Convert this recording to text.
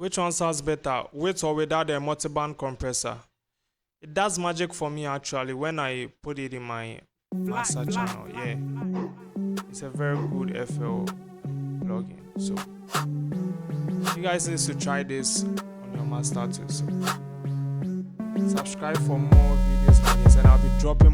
Which one sounds better, with or without a multiband compressor? It does magic for me actually when I put it in my master channel. Yeah, it's a very good FL plugin. So you guys need to try this on your master too. So subscribe for more videos like this, and I'll be dropping